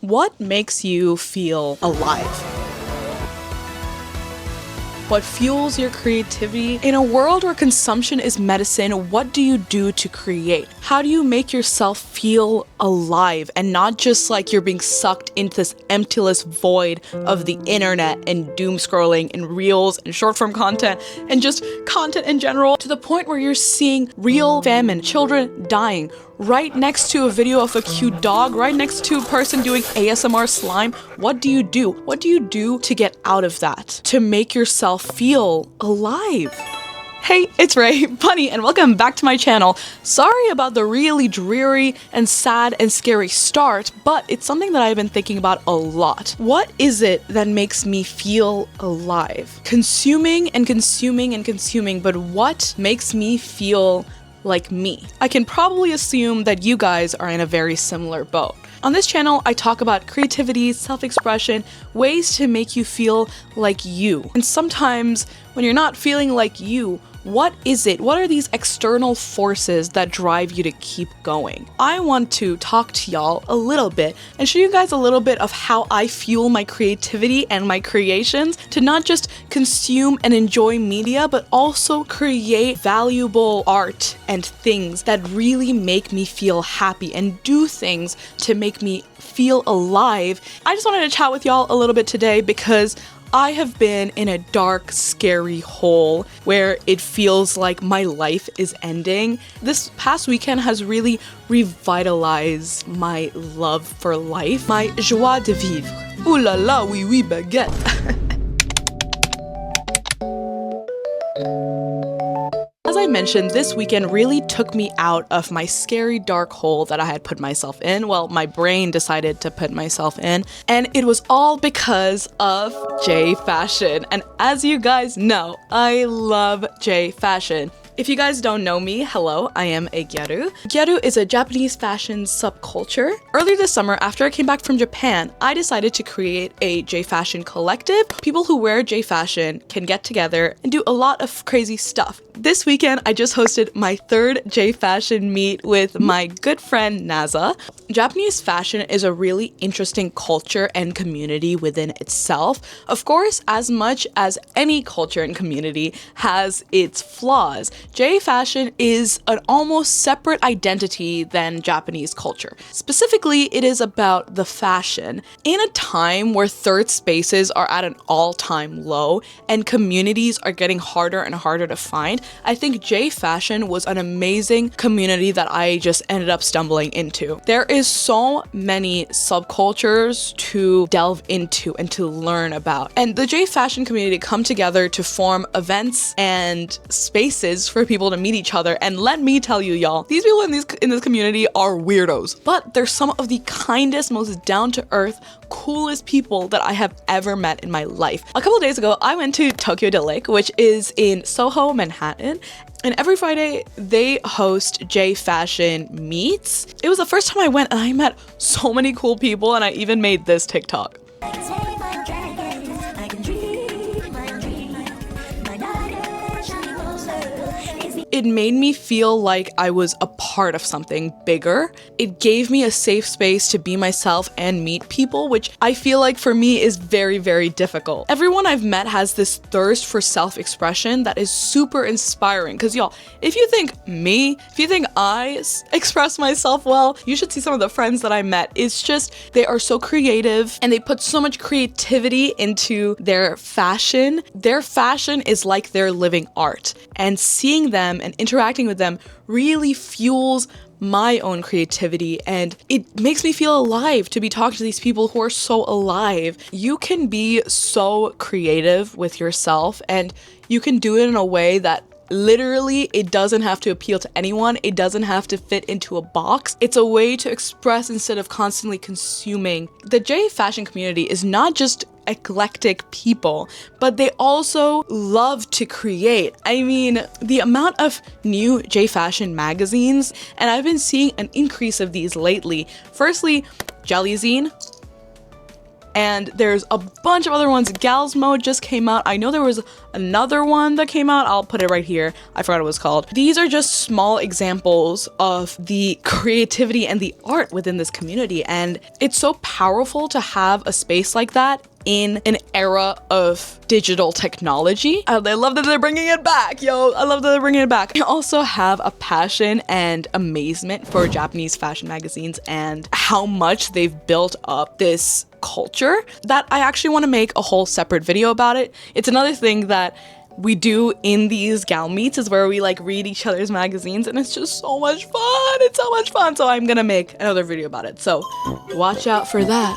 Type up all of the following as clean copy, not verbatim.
What makes you feel alive? What fuels your creativity? In a world where consumption is medicine, what do you do to create? How do you make yourself feel alive and not just like you're being sucked into this emptyless void of the internet and doom scrolling and reels and short form content and just content in general, to the point where you're seeing real famine, children dying, right next to a video of a cute dog, right next to a person doing ASMR slime? What do you do? What do you do to get out of that? To make yourself feel alive? Hey, it's Ray, Bunny, and welcome back to my channel. Sorry about the really dreary and sad and scary start, but it's something that I've been thinking about a lot. What is it that makes me feel alive? Consuming and consuming and consuming, but what makes me feel like me? I can probably assume that you guys are in a very similar boat. On this channel, I talk about creativity, self-expression, ways to make you feel like you. And sometimes when you're not feeling like you, what is it? What are these external forces that drive you to keep going? I want to talk to y'all a little bit and show you guys a little bit of how I fuel my creativity and my creations to not just consume and enjoy media, but also create valuable art and things that really make me feel happy and do things to make me feel alive. I just wanted to chat with y'all a little bit today because I have been in a dark, scary hole where it feels like my life is ending. This past weekend has really revitalized my love for life, my joie de vivre. Ooh la la, oui oui baguette. As I mentioned, this weekend really took me out of my scary dark hole that I had put myself in. Well, my brain decided to put myself in, and it was all because of J fashion. And as you guys know, I love J fashion. If you guys don't know me, hello, I am a gyaru. Gyaru is a Japanese fashion subculture. Earlier this summer, after I came back from Japan, I decided to create a J fashion collective. People who wear J fashion can get together and do a lot of crazy stuff. This weekend, I just hosted my third J fashion meet with my good friend Naza. Japanese fashion is a really interesting culture and community within itself. Of course, as much as any culture and community has its flaws, J fashion is an almost separate identity than Japanese culture. Specifically, it is about the fashion. In a time where third spaces are at an all-time low and communities are getting harder and harder to find, I think J fashion was an amazing community that I just ended up stumbling into. There is so many subcultures to delve into and to learn about. And the J fashion community come together to form events and spaces for people to meet each other. And let me tell you, y'all, these people in this community are weirdos, but they're some of the kindest, most down-to-earth, coolest people that I have ever met in my life. A couple days ago, I went to Tokyo Delic, which is in Soho, Manhattan. And every Friday, they host J fashion meets. It was the first time I went and I met so many cool people, and I even made this TikTok. It made me feel like I was a part of something bigger. It gave me a safe space to be myself and meet people, which I feel like for me is very, very difficult. Everyone I've met has this thirst for self-expression that is super inspiring. Because y'all, if you think I express myself well, you should see some of the friends that I met. It's just, they are so creative and they put so much creativity into their fashion. Their fashion is like their living art. And seeing them and interacting with them really fuels my own creativity, and it makes me feel alive to be talking to these people who are so alive. You can be so creative with yourself, and you can do it in a way that literally it doesn't have to appeal to anyone. It doesn't have to fit into a box. It's a way to express instead of constantly consuming. The J fashion community is not just eclectic people, but they also love to create. I mean, the amount of new J fashion magazines, and I've been seeing an increase of these lately. Firstly, Jellyzine. and there's a bunch of other ones. Gals Mode just came out. I know there was another one that came out. I'll put it right here. I forgot what it was called. These are just small examples of the creativity and the art within this community, and it's so powerful to have a space like that in an era of digital technology. I love that they're bringing it back, yo. I love that they're bringing it back. I also have a passion and amazement for Japanese fashion magazines and how much they've built up this culture that I actually want to make a whole separate video about it. It's another thing that we do in these gal meets is where we like read each other's magazines, and it's just so much fun. It's so much fun. So I'm gonna make another video about it. So watch out for that.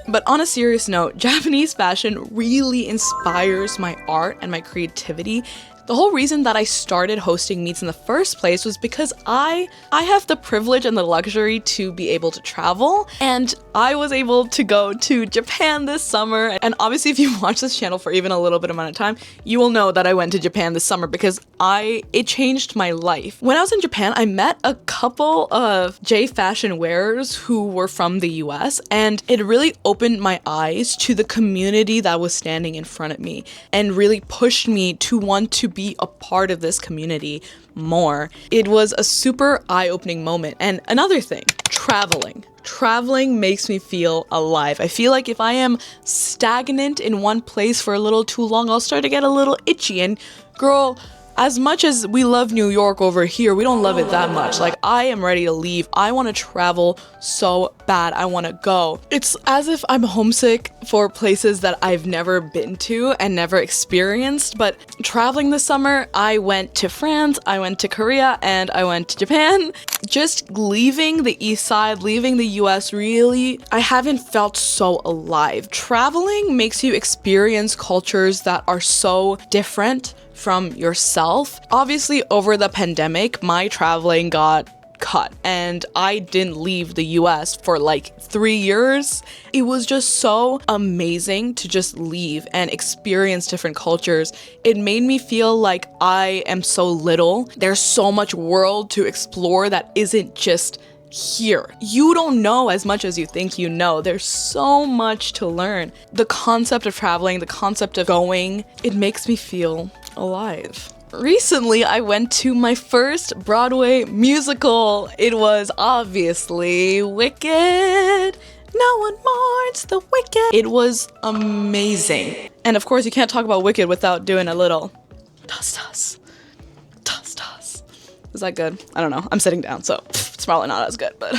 But on a serious note, Japanese fashion really inspires my art and my creativity. The whole reason that I started hosting meets in the first place was because I have the privilege and the luxury to be able to travel, and I was able to go to Japan this summer. And obviously if you watch this channel for even a little bit amount of time, you will know that I went to Japan this summer because it changed my life. When I was in Japan, I met a couple of J fashion wearers who were from the US, and it really opened my eyes to the community that was standing in front of me and really pushed me to want to be a part of this community more. It was a super eye-opening moment. And another thing, traveling. Traveling makes me feel alive. I feel like if I am stagnant in one place for a little too long, I'll start to get a little itchy. And girl, as much as we love New York over here, we don't love it that much. Like, I am ready to leave. I want to travel so bad. I want to go. It's as if I'm homesick for places that I've never been to and never experienced. But traveling this summer, I went to France, I went to Korea, and I went to Japan. Just leaving the East Side, leaving the US, really, I haven't felt so alive. Traveling makes you experience cultures that are so different from yourself. Obviously, over the pandemic, my traveling got cut and I didn't leave the US for like 3 years. It was just so amazing to just leave and experience different cultures. It made me feel like I am so little. There's so much world to explore that isn't just here. You don't know as much as you think you know. There's so much to learn. The concept of traveling, the concept of going, it makes me feel alive. Recently, I went to my first Broadway musical. It was obviously Wicked. No one mourns the wicked. It was amazing. And of course, you can't talk about Wicked without doing a little dust dust. Dust dust. Is that good? I don't know. I'm sitting down, so it's probably not as good, but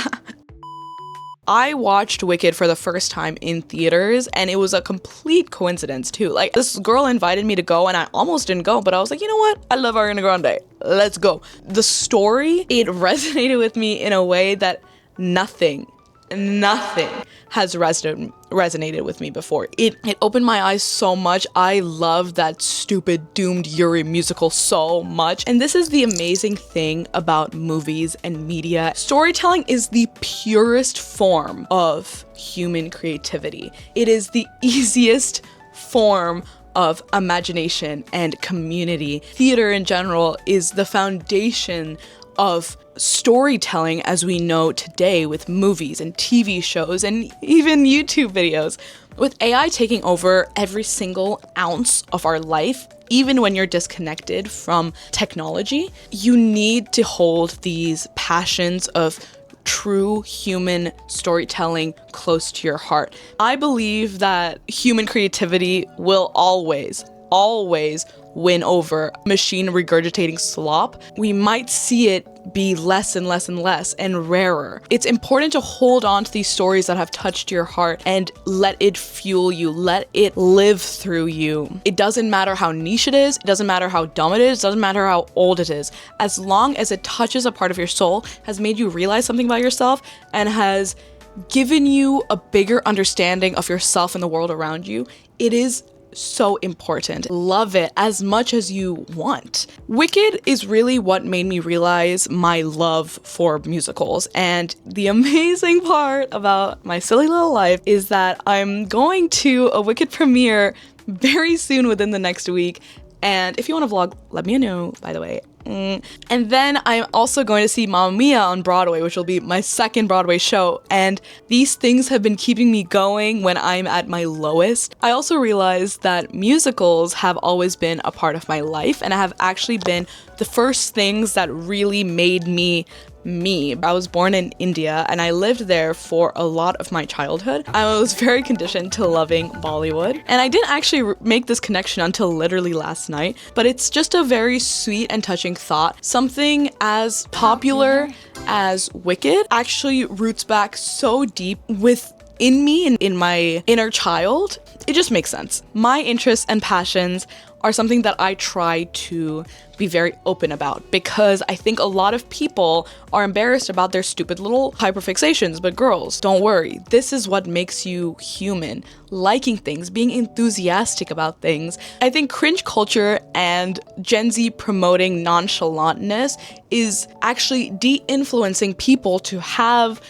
I watched Wicked for the first time in theaters, and it was a complete coincidence too. Like, this girl invited me to go and I almost didn't go, but I was like, you know what? I love Ariana Grande. Let's go. The story, it resonated with me in a way that nothing has resonated with me before. It opened my eyes so much. I love that stupid doomed Yuri musical so much. And this is the amazing thing about movies and media. Storytelling is the purest form of human creativity. It is the easiest form of imagination and community. Theater in general is the foundation of storytelling as we know today with movies and TV shows and even YouTube videos. With AI taking over every single ounce of our life, even when you're disconnected from technology, you need to hold these passions of true human storytelling close to your heart. I believe that human creativity will always win over machine regurgitating slop. We might see it be less and less and less and rarer. It's important to hold on to these stories that have touched your heart and let it fuel you, let it live through you. It doesn't matter how niche it is, it doesn't matter how dumb it is, it doesn't matter how old it is. As long as it touches a part of your soul, has made you realize something about yourself, and has given you a bigger understanding of yourself and the world around you, it is so important. Love it as much as you want. Wicked is really what made me realize my love for musicals. And the amazing part about my silly little life is that I'm going to a Wicked premiere very soon within the next week. And if you want to vlog, let me know, by the way. And then I'm also going to see Mamma Mia on Broadway, which will be my second Broadway show. And these things have been keeping me going when I'm at my lowest. I also realized that musicals have always been a part of my life and have actually been the first things that really made me. I was born in India and I lived there for a lot of my childhood. I was very conditioned to loving Bollywood. And I didn't actually make this connection until literally last night, but it's just a very sweet and touching thought. Something as popular as Wicked actually roots back so deep within me and in my inner child. It just makes sense. My interests and passions are something that I try to be very open about because I think a lot of people are embarrassed about their stupid little hyperfixations. But girls, don't worry. This is what makes you human. Liking things, being enthusiastic about things. I think cringe culture and Gen Z promoting nonchalantness is actually de-influencing people to have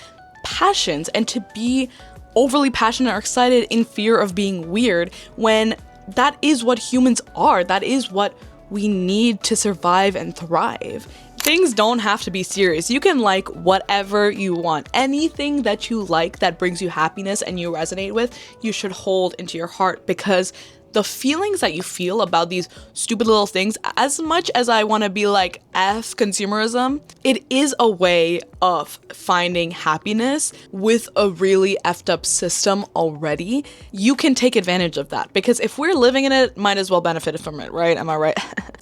passions and to be overly passionate or excited in fear of being weird when that is what humans are. That is what we need to survive and thrive. Things don't have to be serious. You can like whatever you want. Anything that you like that brings you happiness and you resonate with, you should hold into your heart because the feelings that you feel about these stupid little things, as much as I want to be like F consumerism, it is a way of finding happiness with a really effed up system already. You can take advantage of that because if we're living in it, might as well benefit from it, right? Am I right?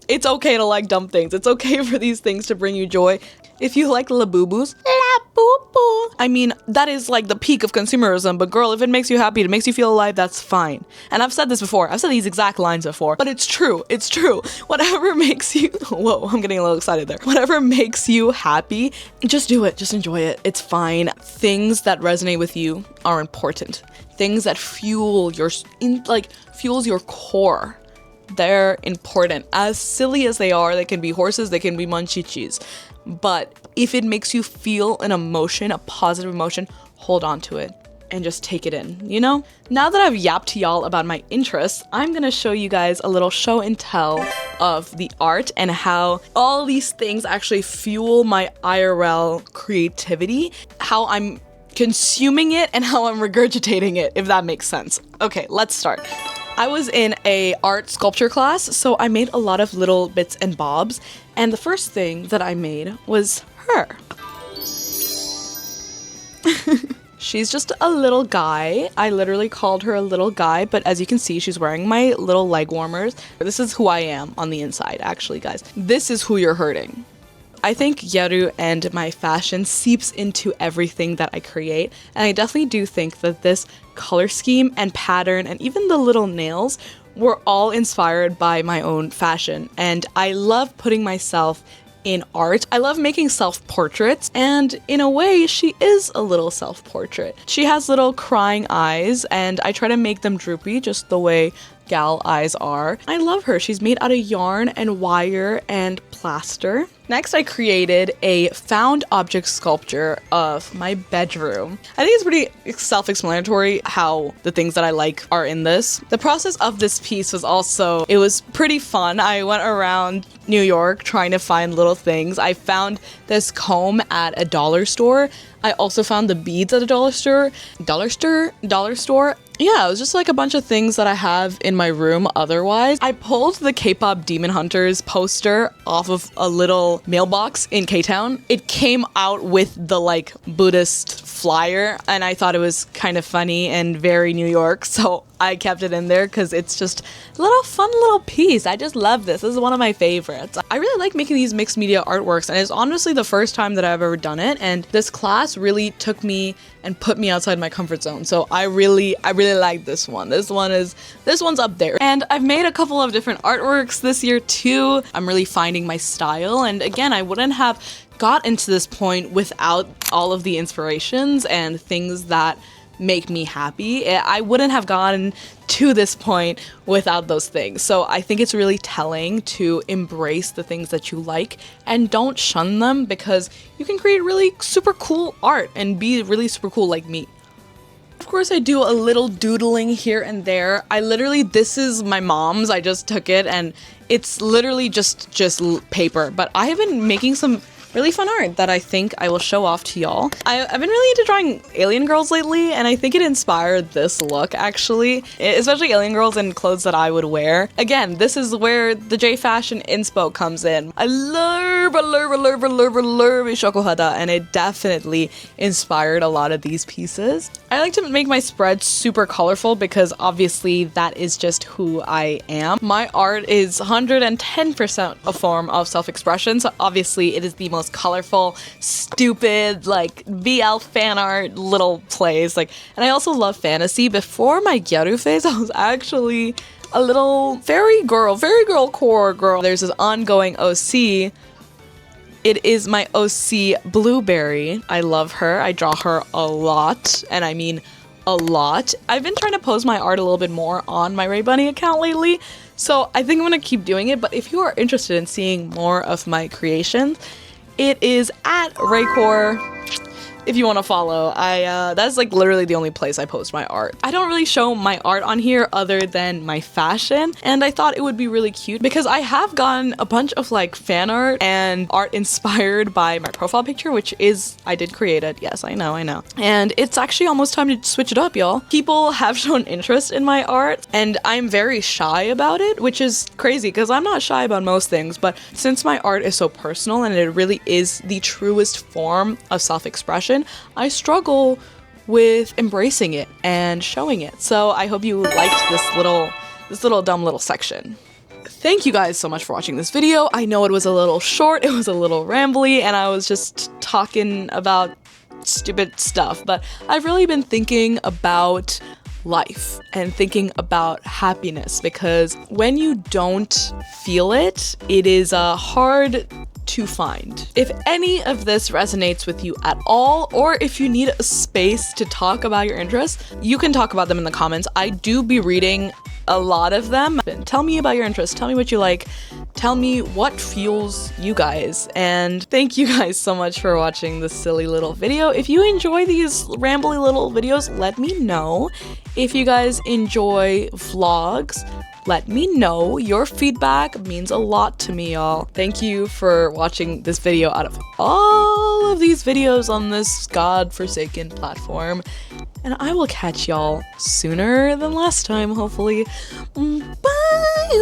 It's okay to like dumb things. It's okay for these things to bring you joy. If you like La Boo Boos, La Boo Boo. I mean, that is like the peak of consumerism, but girl, if it makes you happy, it makes you feel alive, that's fine. And I've said this before. I've said these exact lines before, but it's true. It's true. Whatever makes you, whoa, I'm getting a little excited there. Whatever makes you happy, just do it. Just enjoy it. It's fine. Things that resonate with you are important. Things that fuels your core. They're important. As silly as they are, they can be horses, they can be munchichis. But if it makes you feel an emotion, a positive emotion, hold on to it and just take it in, you know? Now that I've yapped to y'all about my interests, I'm gonna show you guys a little show and tell of the art and how all these things actually fuel my IRL creativity, how I'm consuming it and how I'm regurgitating it, if that makes sense. Okay, let's start. I was in a art sculpture class, so I made a lot of little bits and bobs, and the first thing that I made was her. She's just a little guy. I literally called her a little guy, but as you can see, she's wearing my little leg warmers. This is who I am on the inside, actually, guys. This is who you're hurting. I think Yaru and my fashion seeps into everything that I create, and I definitely do think that this color scheme and pattern and even the little nails were all inspired by my own fashion, and I love putting myself in art. I love making self-portraits, and in a way, she is a little self-portrait. She has little crying eyes, and I try to make them droopy just the way gal eyes are. I love her. She's made out of yarn and wire and plaster. Next, I created a found object sculpture of my bedroom. I think it's pretty self-explanatory how the things that I like are in this. The process of this piece it was pretty fun. I went around New York trying to find little things. I found this comb at a dollar store. I also found the beads at a dollar store. Yeah, it was just like a bunch of things that I have in my room otherwise. I pulled the K-pop Demon Hunters poster off of a little mailbox in K-Town. It came out with the like Buddhist flyer, and I thought it was kind of funny and very New York, so I kept it in there because it's just a little fun little piece. I just love this. This is one of my favorites. I really like making these mixed media artworks, and it's honestly the first time that I've ever done it, and this class really took me and put me outside my comfort zone. So I really like this one. This one's up there. And I've made a couple of different artworks this year too. I'm really finding my style, and again, I wouldn't have got into this point without all of the inspirations and things that make me happy. I wouldn't have gotten to this point without those things. So I think it's really telling to embrace the things that you like and don't shun them, because you can create really super cool art and be really super cool like me. course I do a little doodling here and there. This is my mom's. I just took it and it's literally just paper, but I have been making some really fun art that I think I will show off to y'all. I've been really into drawing alien girls lately, and I think it inspired this look actually, especially alien girls in clothes that I would wear. Again, this is where the J Fashion inspo comes in. I love shokohada, and it definitely inspired a lot of these pieces. I like to make my spread super colorful because obviously that is just who I am. My art is 110% a form of self-expression, so obviously it is the most colorful, stupid, like BL fan art little plays. Like, and I also love fantasy. Before my gyaru phase, I was actually a little fairy girl core girl. There's this ongoing OC. It is my OC Blueberry. I love her. I draw her a lot, and I mean a lot. I've been trying to post my art a little bit more on my Ray Bunny account lately, so I think I'm gonna keep doing it. But if you are interested in seeing more of my creations, it is at Raycore if you want to follow. That's like literally the only place I post my art. I don't really show my art on here other than my fashion, and I thought it would be really cute because I have gotten a bunch of like fan art and art inspired by my profile picture, which is, I did create it. Yes, I know. And it's actually almost time to switch it up, y'all. People have shown interest in my art, and I'm very shy about it, which is crazy because I'm not shy about most things, but since my art is so personal and it really is the truest form of self-expression, I struggle with embracing it and showing it. So I hope you liked this little dumb little section. Thank you guys so much for watching this video. I know it was a little short, it was a little rambly, and I was just talking about stupid stuff, but I've really been thinking about life and thinking about happiness, because when you don't feel it, it is hard to find. If any of this resonates with you at all, or if you need a space to talk about your interests, you can talk about them in the comments. I do be reading a lot of them. Tell me about your interests, tell me what you like, tell me what fuels you guys, and thank you guys so much for watching this silly little video. If you enjoy these rambly little videos, let me know. If you guys enjoy vlogs, let me know. Your feedback means a lot to me, y'all. Thank you for watching this video out of all of these videos on this godforsaken platform. And I will catch y'all sooner than last time, hopefully. Bye!